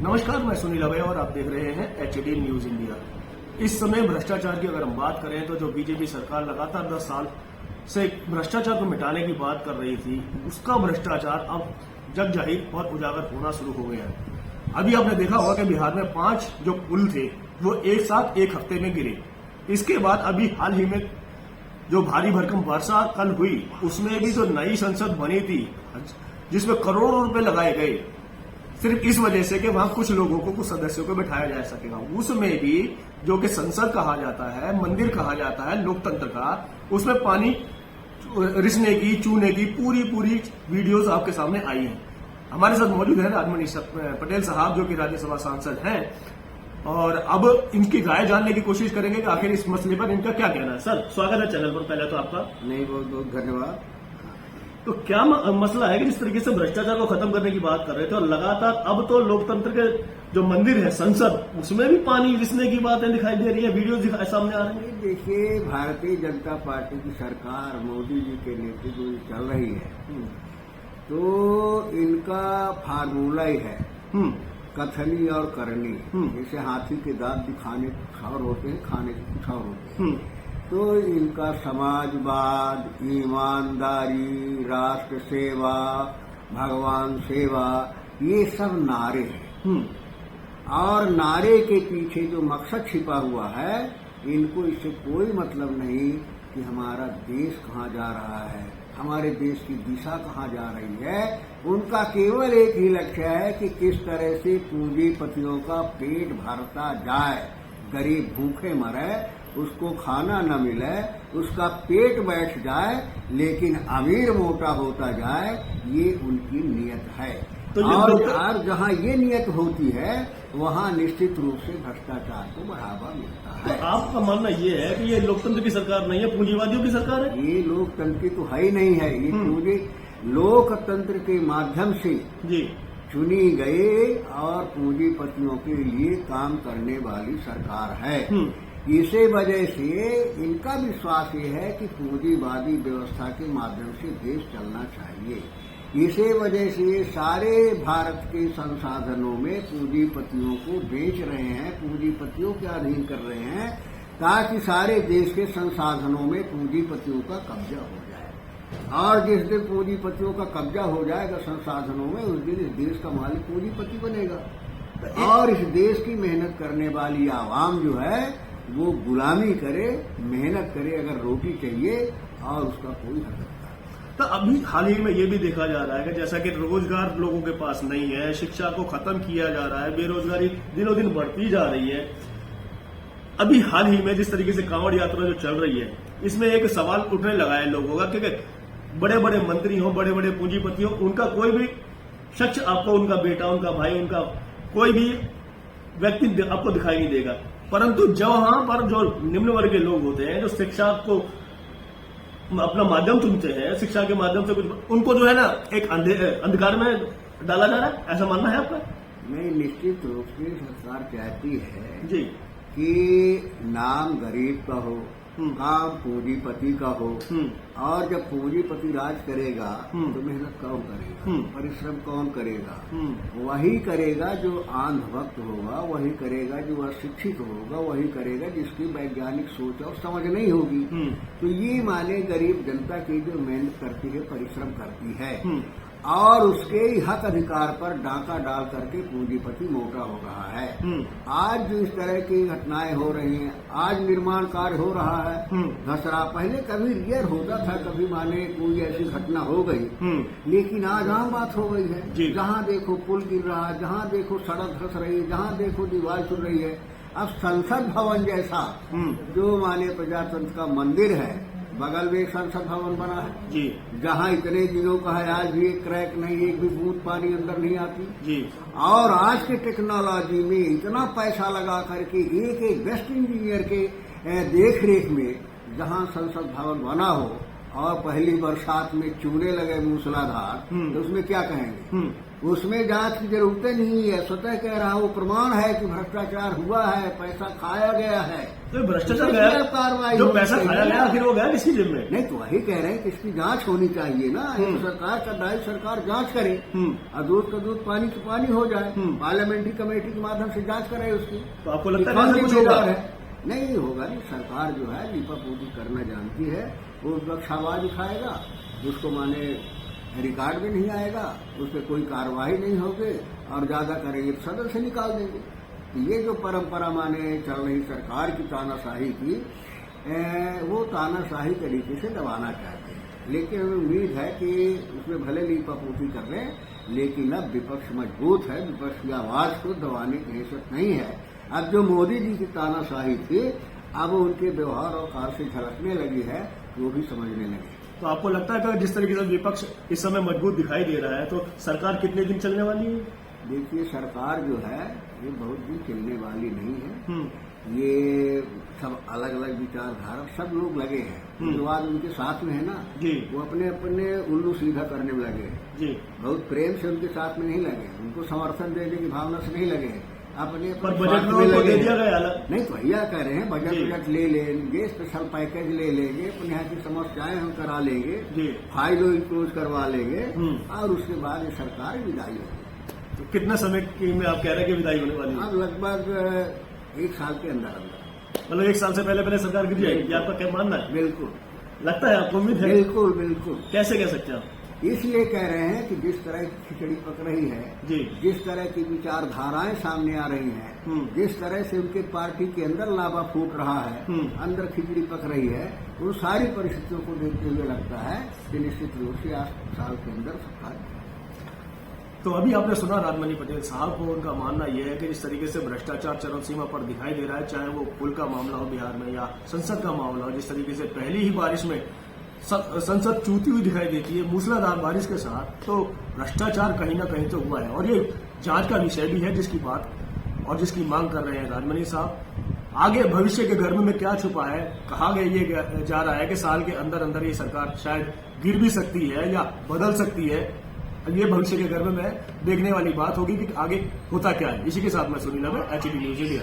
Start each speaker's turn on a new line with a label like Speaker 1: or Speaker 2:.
Speaker 1: नमस्कार, मैं सुनील अभय और आप देख रहे हैं HD न्यूज इंडिया। इस समय भ्रष्टाचार की अगर हम बात करें तो जो बीजेपी सरकार लगातार 10 साल से भ्रष्टाचार को मिटाने की बात कर रही थी, उसका भ्रष्टाचार अब जग जाहिर और उजागर होना शुरू हो गया है। अभी आपने देखा होगा कि बिहार में 5 जो पुल थे वो एक साथ एक हफ्ते में गिरे। इसके बाद अभी हाल ही में जो भारी भरकम वर्षा कल हुई, उसमें भी जो नई संसद बनी थी जिसमें करोड़ों रुपए लगाए गए, सिर्फ इस वजह से कि वहां कुछ लोगों को, कुछ सदस्यों को बैठाया जा सकेगा। उसमें भी जो कि संसद कहा जाता है, मंदिर कहा जाता है लोकतंत्र का, उसमें पानी रिसने की, चूने की पूरी वीडियोस आपके सामने आई हैं। हमारे साथ मौजूद है राजमणि पटेल साहब, जो कि राज्यसभा सांसद हैं, और अब इनकी राय जानने की कोशिश करेंगे कि आखिर इस मसले पर इनका क्या कहना है। सर, स्वागत है चैनल पर। पहले तो आपका
Speaker 2: नहीं, बहुत बहुत धन्यवाद।
Speaker 1: तो क्या मसला है कि जिस तरीके से भ्रष्टाचार को खत्म करने की बात कर रहे थे और लगातार अब तो लोकतंत्र के जो मंदिर है संसद, उसमें भी पानी रिसने की बातें दिखाई दे रही है, वीडियो सामने आ रही है।
Speaker 2: देखिए, भारतीय जनता पार्टी की सरकार मोदी जी के नेतृत्व में चल रही है, तो इनका फार्मूला ही है कथनी और करनी। जैसे हाथी के दांत दिखाने कुछ और होते हैं, खाने के कुछ और होते हैं। तो इनका समाजवाद, ईमानदारी, राष्ट्र सेवा, भगवान सेवा, ये सब नारे हैं। और नारे के पीछे जो मकसद छिपा हुआ है, इनको इससे कोई मतलब नहीं कि हमारा देश कहाँ जा रहा है, हमारे देश की दिशा कहाँ जा रही है। उनका केवल एक ही लक्ष्य है कि किस तरह से पूंजीपतियों का पेट भरता जाए, गरीब भूखे मरे, उसको खाना न मिले, उसका पेट बैठ जाए, लेकिन अमीर मोटा होता जाए, ये उनकी नियत है। तो और जहाँ ये नियत होती है, वहाँ निश्चित रूप से भ्रष्टाचार को बढ़ावा मिलता है।
Speaker 1: तो आपका मानना ये है कि ये लोकतंत्र की सरकार नहीं है, पूंजीवादियों की सरकार है?
Speaker 2: ये लोकतंत्र की तो है ही नहीं है। ये पूंजी लोकतंत्र के माध्यम से जी चुनी गई और पूंजीपतियों के लिए काम करने वाली सरकार है। इसी वजह से इनका विश्वास ये है कि पूंजीवादी व्यवस्था के माध्यम से देश चलना चाहिए। इसी वजह से सारे भारत के संसाधनों में पूंजीपतियों को बेच रहे हैं, पूंजीपतियों के अधीन कर रहे हैं, ताकि सारे देश के संसाधनों में पूंजीपतियों का कब्जा हो जाए। और जिस दिन पूंजीपतियों का कब्जा हो जाएगा संसाधनों में, उस दिन इस देश का मालिक पूंजीपति बनेगा और इस देश की मेहनत करने वाली आवाम जो है वो गुलामी करे, मेहनत करे अगर रोटी चाहिए, और उसका कोई हक नहीं।
Speaker 1: तो अभी हाल ही में ये भी देखा जा रहा है कि जैसा कि रोजगार लोगों के पास नहीं है, शिक्षा को खत्म किया जा रहा है, बेरोजगारी दिनों दिन बढ़ती जा रही है। अभी हाल ही में जिस तरीके से कांवड़ यात्रा जो चल रही है, इसमें एक सवाल उठने लगा है लोगों का, क्योंकि बड़े बड़े मंत्री हो, बड़े बड़े पूंजीपति हो, उनका कोई भी शख्स आपको, उनका बेटा, उनका भाई, उनका कोई भी व्यक्ति आपको दिखाई नहीं देगा। परंतु जहां पर जो निम्न वर्ग के लोग होते हैं, जो शिक्षा को अपना माध्यम चुनते हैं, शिक्षा के माध्यम से कुछ, उनको जो है ना एक अंधकार में डाला जा रहा है, ऐसा मानना है आपका?
Speaker 2: नहीं, निश्चित रूप से सरकार चाहती है
Speaker 1: जी
Speaker 2: कि नाम गरीब का हो, काम पूंजीपति का हो, और जब पूंजीपति राज करेगा तो मेहनत कौन करेगा, परिश्रम कौन करेगा? वही करेगा जो अंधभक्त होगा, वही करेगा जो अशिक्षित होगा, वही करेगा जिसकी वैज्ञानिक सोच और समझ नहीं होगी। तो ये माने गरीब जनता की जो मेहनत करती है, परिश्रम करती है, और उसके ही हक अधिकार पर डाका डाल करके पूंजीपति मोटा हो रहा है। आज जो इस तरह की घटनाएं हो रही हैं, आज निर्माण कार्य हो रहा है, घसरा, पहले कभी रियर होता था, कभी माने कोई ऐसी घटना हो गई, लेकिन आज आम बात हो गई है। जहां देखो पुल गिर रहा है, जहां देखो सड़क धस रही है, जहां देखो दीवार चुन रही है। अब संसद भवन जैसा जो माने प्रजातंत्र का मंदिर है, बगल में एक संसद भवन बना है जी, जहां इतने दिनों का है, आज भी एक क्रैक नहीं, एक भी बूंद पानी अंदर नहीं आती जी। और आज के टेक्नोलॉजी में इतना पैसा लगा करके एक एक बेस्ट इंजीनियर के देख रेख में जहां संसद भवन बना हो, और पहली बरसात में चूने लगे मूसलाधार, तो उसमें क्या कहेंगे? उसमें जांच की जरूरत नहीं है। स्वतः कह रहा वो प्रमाण है कि भ्रष्टाचार हुआ है, पैसा खाया गया है।
Speaker 1: तो भ्रष्टाचार गया,
Speaker 2: कार्रवाई
Speaker 1: जो पैसा खाया गया आखिर वो गया किसकी जेब में?
Speaker 2: नहीं, तो वही कह रहे हैं कि इसकी जांच होनी चाहिए ना। ये तो सरकार का दायित्व, सरकार जांच करे और दूध का दूध पानी का पानी हो जाए। पार्लियामेंट्री कमेटी के माध्यम से जांच करे उसकी।
Speaker 1: तो आपको लगता है ऐसा कुछ होगा?
Speaker 2: नहीं होगा नहीं। सरकार जो है लीपापोती करना जानती है। वो उस वक्त आवाज उठाएगा, उसको माने रिकॉर्ड में नहीं आएगा, उस पर कोई कार्रवाई नहीं होगी और ज्यादा करेंगे तो सदन से निकाल देंगे। तो ये जो परंपरा माने चल रही सरकार की तानाशाही की, वो तानाशाही तरीके से दबाना चाहते हैं। लेकिन उम्मीद है कि उसमें भले लीपापोती कर रहे हैं, लेकिन अब विपक्ष मजबूत है, विपक्ष की आवाज को दबाने की हैसियत नहीं है। अब जो मोदी जी की तानाशाही थी, अब उनके व्यवहार और कार्य से झलकने लगी है, वो भी समझने लगे।
Speaker 1: तो आपको लगता है कि जिस तरीके से विपक्ष इस समय मजबूत दिखाई दे रहा है, तो सरकार कितने दिन चलने वाली है?
Speaker 2: देखिए, सरकार जो है ये बहुत दिन चलने वाली नहीं है। ये सब अलग अलग विचारधारा, सब लोग लगे हैं जो आज उनके साथ में है ना
Speaker 1: जी,
Speaker 2: वो अपने अपने उल्लू सीधा करने में लगे
Speaker 1: जी।
Speaker 2: बहुत प्रेम से उनके साथ में नहीं लगे, उनको समर्थन देने की भावना से नहीं लगे, अपने
Speaker 1: पर बजट में उनको दे दिया गया अलग।
Speaker 2: नहीं, तो भैया कह रहे हैं बजट ले लेंगे, स्पेशल पैकेज ले लेंगे, अपने यहाँ की समस्याएं हम करा लेंगे, फाइल इंक्लोज करवा लेंगे और उसके बाद ये सरकार विदाई होगी।
Speaker 1: तो कितना समय की में आप कह रहे हैं कि विदाई होने वाली है?
Speaker 2: अब लगभग 1 साल के अंदर अंदर।
Speaker 1: मतलब 1 साल से पहले सरकार गिर जाएगी, आपका क्या मानना है?
Speaker 2: बिल्कुल
Speaker 1: लगता है आपको, उम्मीद है?
Speaker 2: बिल्कुल बिल्कुल।
Speaker 1: कैसे कह सकते हैं आप?
Speaker 2: इसलिए कह रहे हैं कि जिस तरह की खिचड़ी पक रही है
Speaker 1: जी,
Speaker 2: जिस तरह की विचारधाराएं सामने आ रही हैं, जिस तरह से उनके पार्टी के अंदर लावा फूट रहा है, अंदर खिचड़ी पक रही है, उन सारी परिस्थितियों को देखते हुए लगता है कि निश्चित रूप से 8 साल के अंदर सरकार।
Speaker 1: तो अभी आपने सुना राजमणि पटेल साहब को, उनका मानना यह है कि जिस तरीके से भ्रष्टाचार चरम सीमा पर दिखाई दे रहा है, चाहे वो पुल का मामला हो बिहार में या संसद का मामला हो, जिस तरीके से पहली ही बारिश में संसद चूती हुई दिखाई देती है मूसलाधार बारिश के साथ, तो भ्रष्टाचार कहीं ना कहीं तो हुआ है और ये जांच का विषय भी है जिसकी बात और जिसकी मांग कर रहे हैं राजमणि साहब। आगे भविष्य के गर्भ में क्या छुपा है, कहा गया ये जा रहा है कि साल के अंदर अंदर ये सरकार शायद गिर भी सकती है या बदल सकती है। ये भविष्य के गर्भ में देखने वाली बात होगी कि आगे होता क्या है। इसी के साथ मैं सुनील, HED न्यूज इंडिया।